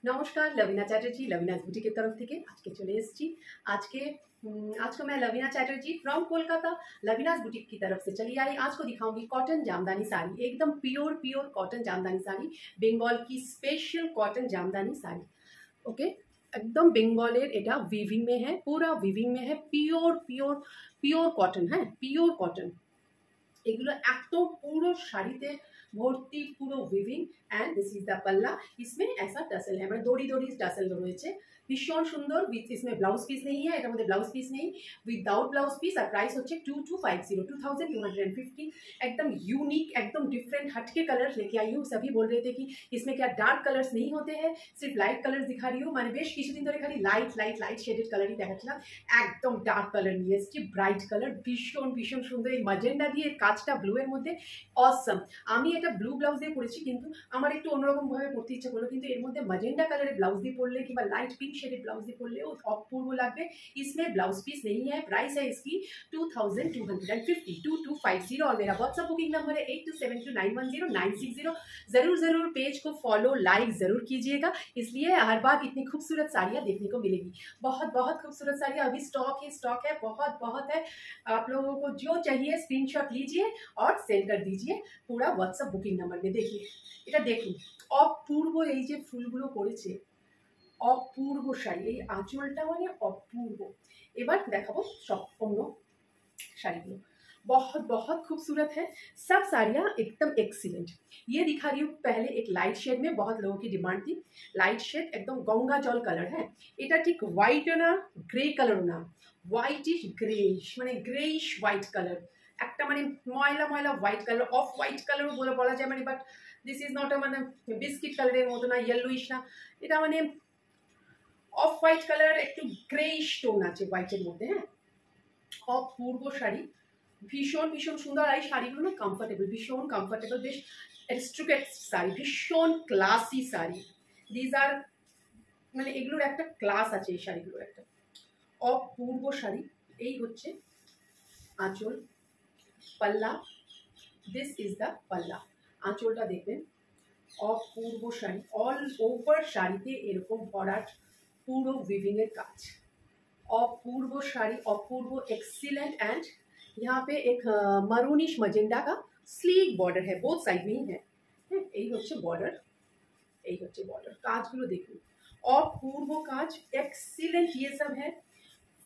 नमस्कार, लवीना चैटर्जी लवीनाज बुटीक की तरफ থেকে আজকে চলে এসেছি। आज को मैं लवीना चैटर्जी फ्रॉम कोलकाता लवीनाज बुटीक की तरफ से चली आई। आज को दिखाऊंगी कॉटन जामदानी साड़ी, एकदम प्योर कॉटन जामदानी साड़ी, बेंगल की special cotton Jamdani sari. Okay, एकदम बेंगलेर এটা উইভিং में है, पूरा উইভিং में है, प्योर कॉटन है, प्योर कॉटन। এগুলো এত পুরো শাড়িতে ভর্তি, পুরো weaving. And this is the পাল্লা। इसमें ऐसा टसल है, মানে দড়ি দড়ি টাসেল রয়েছে, ভীষণ সুন্দর। উইথ इसमें ব্লাউজ পিস নেই है, এটার মধ্যে ব্লাউজ পিস নেই, উইদাউট ব্লাউজ পিস। আর প্রাইস হচ্ছে 2250 2250। एकदम यूनिक, एकदम डिफरेंट हटके कलर्स लेके आई हूँ। सभी बोल रहे थे कि इसमें क्या डार्क कलर्स नहीं होते हैं, सिर्फ लाइट कलर्स दिखा रही हूँ। মানে বেশ কিছুদিন ধরে খালি লাইট শেডেড কালারই দেখাচ্ছিলাম। একদম ডার্ক কালার নিয়ে এসেছি, ব্রাইট কালার, ভীষণ সুন্দর। এই ম্যাজেন্ডা দিয়ে কাজটা ব্লু এর মধ্যে অসম। আমি এটা ব্লু ব্লাউজ দিয়ে পরেছি, কিন্তু আমার একটু অন্যরকম ভাবে পরতে ইচ্ছা করলো, কিন্তু এর মধ্যে ম্যাজেন্ডা কালারের ব্লাউজ দিয়ে পরলে কিংবা লাইট পিঙ্ক शेडेड ब्लाउज দিয়ে পরলেও অপূর্ব লাগবে। इसमें ब्लाउज पीस नहीं है। प्राइस है इसकी 2250 2250। और मेरा व्हाट्सएप बुकिंग नंबर है 8272910960। जरूर पेज को फॉलो लाइक जरूर कीजिएगा, इसलिए हर बार इतनी खूबसूरत साड़ियाँ देखने को मिलेगी। बहुत खूबसूरत साड़ियाँ अभी स्टॉक है, बहुत है। आप लोगों को जो चाहिए स्क्रीनशॉट लीजिए और सेंड कर दीजिए पूरा व्हाट्सएप बुकिंग नंबर में। देखिए এটা দেখুন, অপূর্ব এই যে ফুলগুলো করেছে, অপূর্ব শাড়ি। এই আঁচলটা মানে অপূর্ব। এবার দেখাবো সম্পূর্ণ শাড়িগুলো। बहुत खूबसूरत है, सब साड़ियाँ एकदम एक्सीलेंट। ये दिखा रही हूँ पहले एक लाइट शेड में, बहुत लोगों की डिमांड थी। लाइट शेड एकदम गंगा जल कलर है। এটা ঠিক হোয়াইট না গ্রে কালারও না, হোয়াইটিশ গ্রেইশ, মানে গ্রেইশ হোয়াইট কালার। একটা মানে ময়লা হোয়াইট কালার, অফ হোয়াইট কালারও বলা যায়, মানে বাট দিস ইজ নট মানে বিস্কিট কালারের মতো না, ইয়েলোইশ না, এটা মানে অফ হোয়াইট কালার, একটু গ্রেইশ টোন আছে হোয়াইটের মধ্যে। হ্যাঁ, অপূর্ব শাড়ি, ভীষণ সুন্দর। আর এই শাড়িগুলো না কমফর্টেবল, ভীষণ কমফর্টেবল, বেশ এরিস্টোক্রেট শাড়ি, ভীষণ ক্লাসি শাড়ি। দিজ আর মানে এগুলোর একটা ক্লাস আছে, এই শাড়িগুলোর একটা অপূর্ব শাড়ি। এই হচ্ছে আঁচল, পাল্লা, দিস ইজ দ্য পাল্লা। আঁচলটা দেখবেন, অপূর্ব শাড়ি, অল ওভার শাড়িতে এরকম ভরাট पूरो वीविंग काज, अपूर्व शाड़ी, अपूर्व एक्सीलेंट। एंड यहाँ पे एक मरूनिश मजेंडा का स्लीक बॉर्डर है, बोथ साइड में ही है। এই হচ্ছে বর্ডার, এই হচ্ছে বর্ডার। কাজগুলো দেখুন, अपूर्व काज, एक्सीलेंट। ये सब है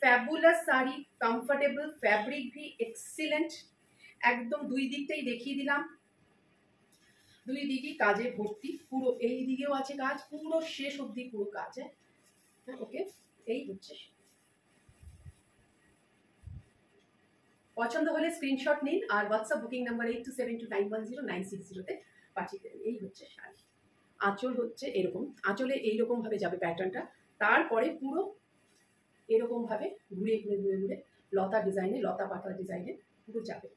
फैबुलस साड़ी, कंफर्टेबल, फैब्रिक भी एक्सीलेंट। एकदम দুই দিকটাই দেখিয়ে দিলাম, দুই দিকই কাজে ভর্তি। পুরো এই দিকেও আছে কাজ, পুরো শেষ অবধি পুরো কাজ है। ওকে, এই হচ্ছে। পছন্দ হলে স্ক্রিনশট নিন আর হোয়াটসঅ্যাপ বুকিং নাম্বার 8272910960 তে পাঠিয়ে দেবেন। এই হচ্ছে শাড়ি। আঁচল হচ্ছে এরকম, আঁচলে এইরকম ভাবে যাবে প্যাটার্নটা, তারপরে পুরো এরকম ভাবে ঘুরে লতা डिजाइने, लता पाता डिजाइने পুরো যাবে,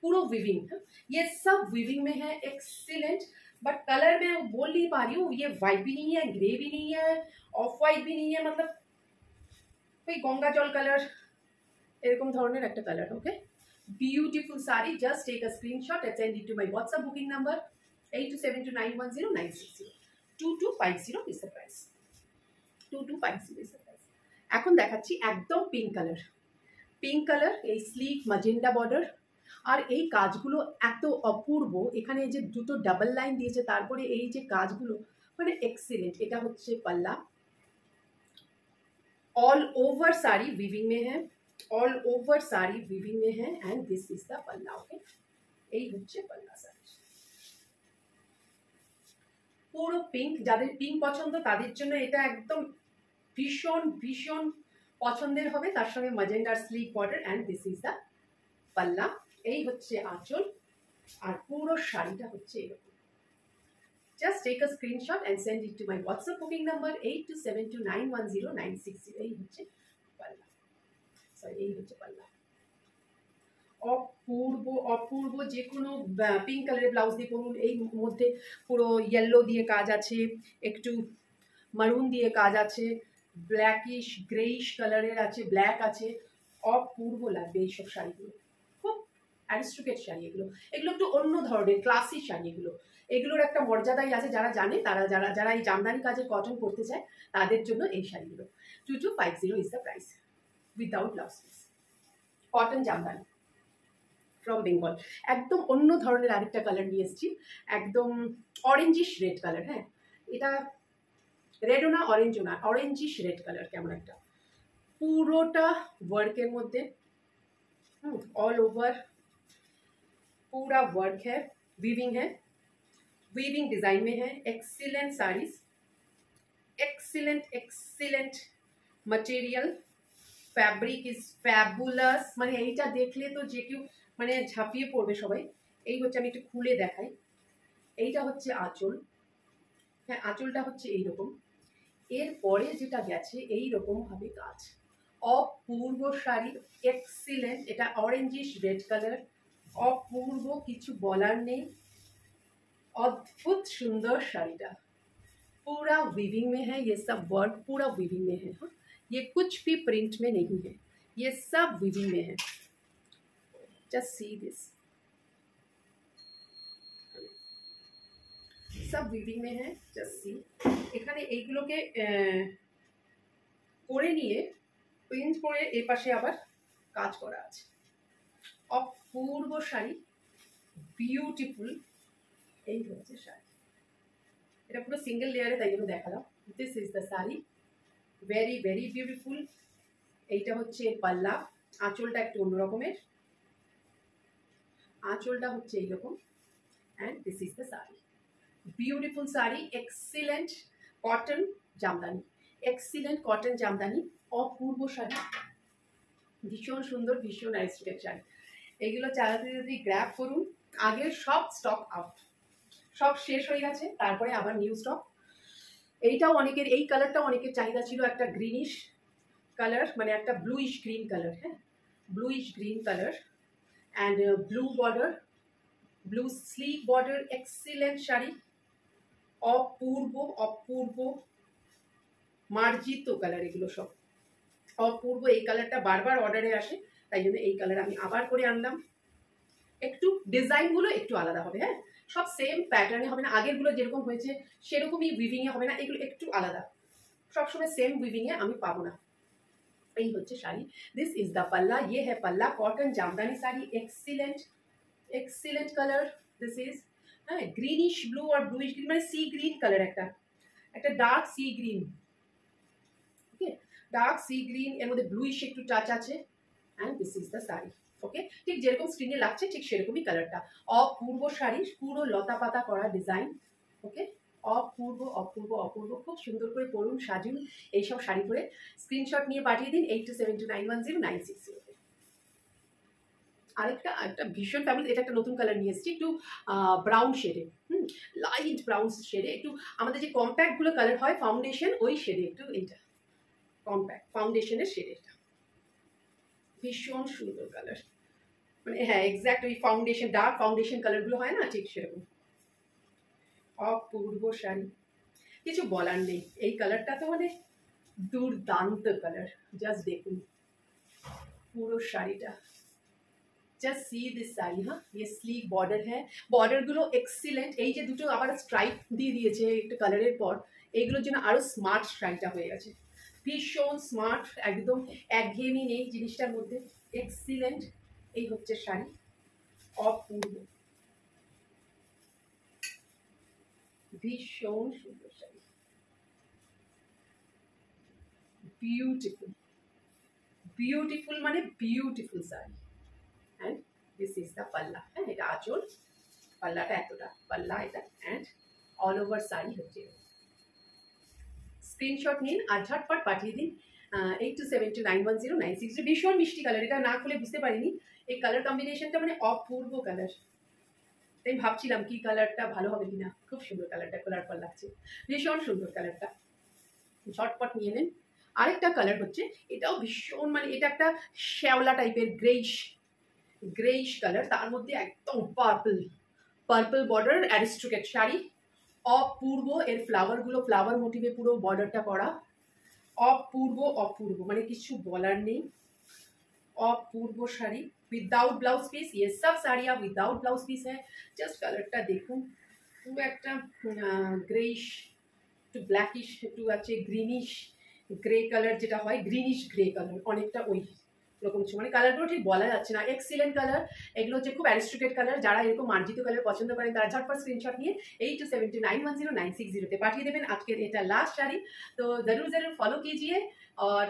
पूरा वीविंग है। ये सब वीविंग में है, एक्सीलेंट। बट कलर मैं बोल नहीं पा रही हूँ, ये वाइट भी नहीं है, ग्रे भी नहीं है, ऑफ वाइट भी नहीं है, मतलब कोई गंगा जल कलर এরকম ধরনের একটা colour. Okay, beautiful sari. Just take a screenshot and send it to my WhatsApp booking number 8272910960। 2250 is the price, 2250 is the price. এখন দেখাচ্ছি একদম পিঙ্ক কালার, এই স্লিক ম্যাজেন্ডা বর্ডার। আর এই কাজগুলো এত অপূর্ব, এখানে যে দুটো ডাবল লাইন দিয়েছে, তারপরে এই যে কাজগুলো মানে एक्सीलेंट। এটা হচ্ছে পাল্লা, ऑल ओवर साड़ी वीविंग में है, ऑल ओवर साड़ी वीविंग में है। एंड दिस इज द पल्ला। ओके, এই হচ্ছে পাল্লা শাড়ি। পুরো পিঙ্ক, যাদের পিঙ্ক পছন্দ তাদের জন্য এটা একদম ভীষণ পছন্দের হবে। তার সঙ্গে ম্যাজেন্ডার sleeve border. And this is the পাল্লা। এই হচ্ছে আঁচল, আর পুরো শাড়িটা হচ্ছে এরকম। Just take a screenshot and send it to my WhatsApp booking number 8272910960। এই হচ্ছে পাল্লা, সরি এই হচ্ছে পাল্লা। অপূর্ব যে কোনো পিঙ্ক কালারের ব্লাউজ দিয়ে পরুন। এই মধ্যে পুরো ইয়েলো দিয়ে কাজ আছে, একটু মারুন দিয়ে কাজ আছে, ব্ল্যাকিশ গ্রেইশ কালারের আছে, ব্ল্যাক আছে। অপূর্ব লাগবে এইসব শাড়িগুলো, খুব অ্যারিস্টোক্রেট শাড়ি এগুলো, এগুলো একটু অন্য ধরনের ক্লাসি শাড়ি এগুলো, এগুলোর একটা মর্যাদাই আছে, যারা জানে তারা, যারা এই জামদানি কাজের কটন করতে চায় তাদের জন্য এই শাড়িগুলো। 2250 is the price without blouse piece. Cotton Jamdani from Bengal, একদম অন্য ধরনের আরেকটা কালার নিয়ে এসেছি, একদম অরেঞ্জিশ রেড কালার। হ্যাঁ, এটা রেডও না অরেঞ্জও না, অরেঞ্জিশ রেড কালার, কেমন একটা, পুরোটা ওয়ার্কের মধ্যে, ऑल ओवर पूरा वर्क है, वीविंग है, वीविंग डिजाइन में है। Excellent saris, excellent excellent material, fabric is fabulous, মানে এইটা দেখলে তো যে কেউ মানে ঝাঁপিয়ে পড়বে সবাই। এই হচ্ছে, আমি একটু খুলে দেখাই, এইটা হচ্ছে আঁচল। হ্যাঁ, আঁচলটা হচ্ছে এইরকম, এরপরে যেটা গেছে এইরকম ভাবে কাজ, অপূর্ব শাড়ি, এক্সিলেন্ট। এটা অরেঞ্জিশ রেড কালার, অপূর্ব, কিছু বলার নেই, अद्भुत सुंदर शाड़ीटा, पूरा वीविंग में है, ये सब वर्क पूरा वीविंग में है। हाँ, ये कुछ भी प्रिंट में नहीं है, ये सब वीविंग में है। जस्ट सी दिस, सब वीविंग में है, जस्ट सी। এখানে এইগুলোকে করে নিয়ে প্রিন্ট করে এর পাশে আবার কাজ করা আছে। অপূর্ব শাড়ি, বিউটিফুল। এই হচ্ছে শাড়ি, এটা পুরো সিঙ্গেল লেয়ারে, তাই জন্য দেখালাম। This is the sari, very very beautiful. এইটা হচ্ছে পাল্লা, আঁচলটা একটু অন্য রকমের, আঁচলটা হচ্ছে এইরকম, and this is the sari, beautiful sari, excellent cotton Jamdani, excellent cotton Jamdani, অপূর্ব শাড়ি, ভীষণ সুন্দর, ভীষণ অ্যারিস্টোক্রেট শাড়ি। এগুলো চালাতে যদি গ্র্যাব করুন, আগের সব স্টক আউট, সব শেষ হয়ে গেছে, তারপরে আবার নিউ স্টক। এইটাও অনেকের, এই কালারটাও অনেকের চাহিদা ছিল, একটা গ্রিনিশ কালার, মানে একটা ব্লুইশ গ্রিন কালার। হ্যাঁ, bluish green colour and blue border, blue sleek border, excellent sari, অপূর্ব অপূর্ব মার্জিত কালার, এগুলো সব অপূর্ব। এই কালারটা বারবার অর্ডারে আসে, তাই জন্য এই কালার আমি আবার করে আনলাম। একটু ডিজাইনগুলো একটু আলাদা হবে, হ্যাঁ, সব সেম প্যাটার্নে হবে না, আগেরগুলো যেরকম হয়েছে সেরকমই উইভিংয়ে হবে না, এগুলো একটু আলাদা, সবসময় সেম উইভিংয়ে আমি পাবো না। এই হচ্ছে শাড়ি, দিস ইজ দ্য পাল্লা, ये है पल्ला, cotton Jamdani sari, excellent excellent colour, this is হ্যাঁ, গ্রিনিশ ব্লু আর ব্লুইশ গ্রিন, মানে সি গ্রিন কালার, একটা dark sea green, okay, dark sea green, এর মধ্যে ব্লুইশ একটু টাচ আছে, and this is the sari. Okay, ঠিক যেরকম স্ক্রিনে লাগছে ঠিক সেরকমই কালারটা, অপূর্ব শাড়ি, পুরো লতা পাতা করা ডিজাইন। ওকে, অপূর্ব অপূর্ব অপূর্ব, খুব সুন্দর করে পরুন, সাজুন এইসব শাড়ি পরে। স্ক্রিনশট নিয়ে পাঠিয়ে দিন 8272910960। আরেকটা একটা ভীষণ ফ্যামিলি, এটা একটা নতুন কালার নিয়ে এসেছি, একটু ব্রাউন শেডে, লাইট ব্রাউন শেডে, একটু আমাদের যে কম্প্যাক্টগুলো কালার হয় ফাউন্ডেশন, ওই শেডে, একটু এইটা কম্প্যাক্ট ফাউন্ডেশনের শেড, এটা ভীষণ সুন্দর কালার, মানে হ্যাঁ এক্স্যাক্ট ওই ফাউন্ডেশন, ডার্ক ফাউন্ডেশন কালারগুলো হয় না, ঠিক সেরকম। অপূর্ব শাড়ি, কিছু বলার নেই, এই কালারটা তো মানে দুর্দান্ত কালার, জাস্ট দেখুন পুরো শাড়িটা, জাস্ট সি দিস শাড়ি। হ্যাঁ, ये স্লিক বর্ডার হ্যাঁ, বর্ডারগুলো এক্সিলেন্ট, এই যে দুটো আবার স্ট্রাইপ দিয়ে দিয়েছে একটা কালারের পর, এইগুলোর জন্য আরো স্মার্ট শাড়িটা হয়ে গেছে, ভীষণ স্মার্ট, একদম একঘেয়েমি নেই জিনিসটার মধ্যে, এক্সিলেন্ট। এই হচ্ছে শাড়ি, অপূর্ব, ভীষণ সুন্দর শাড়ি, বিউটিফুল বিউটিফুল, মানে beautiful sari. And this is the পাল্লা, হ্যাঁ, এটা আঁচল, পাল্লাটা এতটা, পাল্লা এটা, অ্যান্ড অল ওভার শাড়ি হচ্ছে। স্ক্রিনশট নিন আর ঝটপট পাঠিয়ে দিন 8272910960। ভীষণ মিষ্টি কালার, এটা না খুলে বুঝতে পারিনি, এই কালার কম্বিনেশনটা মানে অপূর্ব কালার, তাই ভাবছিলাম কি কালারটা ভালো হবে কিনা, খুব সুন্দর কালারটা, খোলার পর লাগছে, ভীষণ সুন্দর কালারটা, ঝটপট নিয়ে নেন। আরেকটা কালার হচ্ছে, এটাও ভীষণ, মানে এটা একটা শ্যাওলা টাইপের গ্রেইশ গ্রেইশ কালার, তার মধ্যে একদম purple purple border, aristocrat sari, অপূর্ব, এর ফ্লাওয়ারগুলো ফ্লাওয়ার মোটিভে পুরো বর্ডারটা করা, অপূর্ব অপূর্ব, মানে কিছু বলার নেই, অপূর্ব শাড়ি। Without blouse piece. ये सब साड़ियाँ উইদাউট ব্লাউজ পিস है। জাস্ট কালারটা দেখুন, পুরো একটা গ্রেইশ একটু ব্ল্যাকিশ একটু আছে গ্রিনিশ গ্রে কালার, যেটা হয় গ্রিনিশ গ্রে কালার, অনেকটা ওই রকম কিছু, মানে কালারগুলো ঠিক বলা যাচ্ছে না। এক্সিলেন্ট কালার, এগুলো হচ্ছে খুব অ্যারিস্ট্রিকেট কালার। যারা এরকম মার্জিত কালার পছন্দ করেন তারা ঝটপট স্ক্রিনশট নিয়ে 8272910960 পাঠিয়ে দেবেন। আজকের এটা লাস্ট শাড়ি, তো জরুর জরুর ফলো कीजिए और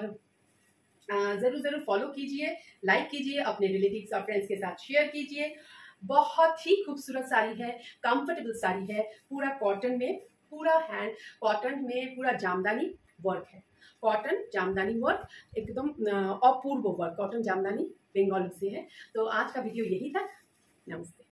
ज़रूर ज़रूर फॉलो कीजिए, लाइक कीजिए, अपने रिलेटिव्स और फ्रेंड्स के साथ शेयर कीजिए। बहुत ही खूबसूरत साड़ी है, कंफर्टेबल साड़ी है, पूरा कॉटन में, पूरा हैंड कॉटन में पूरा जामदानी वर्क है। कॉटन जामदानी वर्क एकदम अपूर्व वर्क, कॉटन जामदानी बंगाल से है। तो आज का वीडियो यही था। नमस्ते।